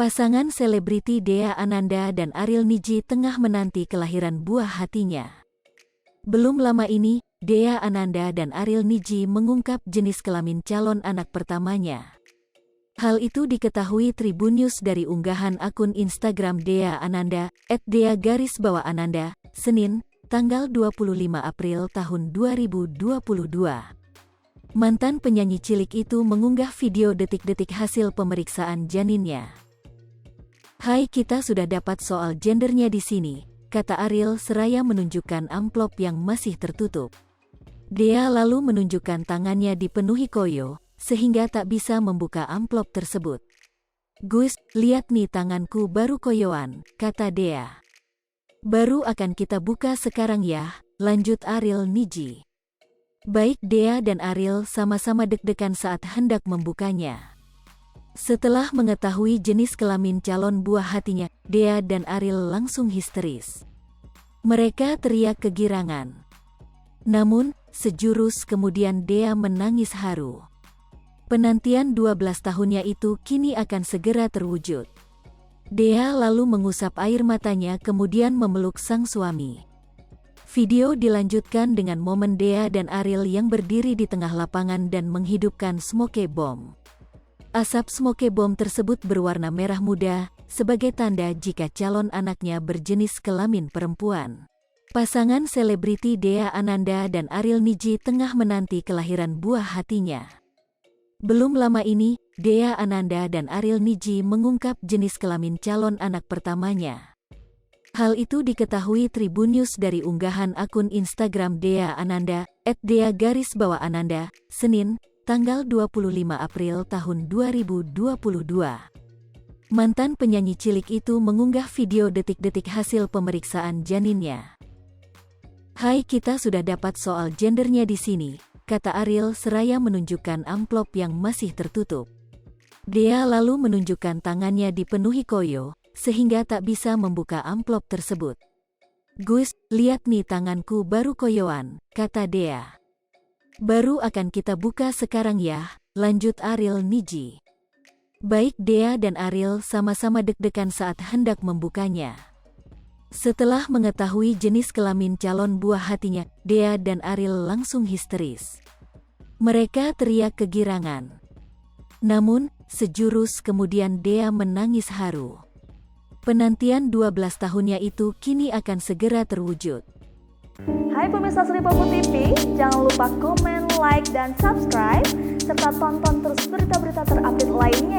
Pasangan selebriti Dea Ananda dan Ariel Niji tengah menanti kelahiran buah hatinya. Belum lama ini, Dea Ananda dan Ariel Niji mengungkap jenis kelamin calon anak pertamanya. Hal itu diketahui Tribunnews dari unggahan akun Instagram Dea Ananda, @dea_ananda, Senin, tanggal 25 April tahun 2022. Mantan penyanyi cilik itu mengunggah video detik-detik hasil pemeriksaan janinnya. "Hai, kita sudah dapat soal gendernya di sini," kata Ariel seraya menunjukkan amplop yang masih tertutup. Dea lalu menunjukkan tangannya dipenuhi koyo, sehingga tak bisa membuka amplop tersebut. "Gus, lihat nih tanganku baru koyoan," kata Dea. "Baru akan kita buka sekarang ya," lanjut Ariel Niji. Baik Dea dan Ariel sama-sama deg-degan saat hendak membukanya. Setelah mengetahui jenis kelamin calon buah hatinya, Dea dan Ariel langsung histeris. Mereka teriak kegirangan. Namun, sejurus kemudian Dea menangis haru. Penantian 12 tahunnya itu kini akan segera terwujud. Dea lalu mengusap air matanya kemudian memeluk sang suami. Video dilanjutkan dengan momen Dea dan Ariel yang berdiri di tengah lapangan dan menghidupkan smoke bomb. Asap smoke bomb tersebut berwarna merah muda, sebagai tanda jika calon anaknya berjenis kelamin perempuan. Pasangan selebriti Dea Ananda dan Ariel Niji tengah menanti kelahiran buah hatinya. Belum lama ini, Dea Ananda dan Ariel Niji mengungkap jenis kelamin calon anak pertamanya. Hal itu diketahui Tribunnews dari unggahan akun Instagram Dea Ananda, @dea_ananda, Senin, tanggal 25 April tahun 2022. Mantan penyanyi cilik itu mengunggah video detik-detik hasil pemeriksaan janinnya. "Hai, kita sudah dapat soal gendernya di sini," kata Ariel seraya menunjukkan amplop yang masih tertutup. Dea lalu menunjukkan tangannya dipenuhi koyo, sehingga tak bisa membuka amplop tersebut. "Gus, lihat nih tanganku baru koyoan," kata Dea. "Baru akan kita buka sekarang ya," lanjut Ariel Niji. Baik Dea dan Ariel sama-sama deg-degan saat hendak membukanya. Setelah mengetahui jenis kelamin calon buah hatinya, Dea dan Ariel langsung histeris. Mereka teriak kegirangan. Namun, sejurus kemudian Dea menangis haru. Penantian 12 tahunnya itu kini akan segera terwujud. Hai pemirsa Sri Popo TV, jangan lupa komen, like, dan subscribe, serta tonton terus berita-berita terupdate lainnya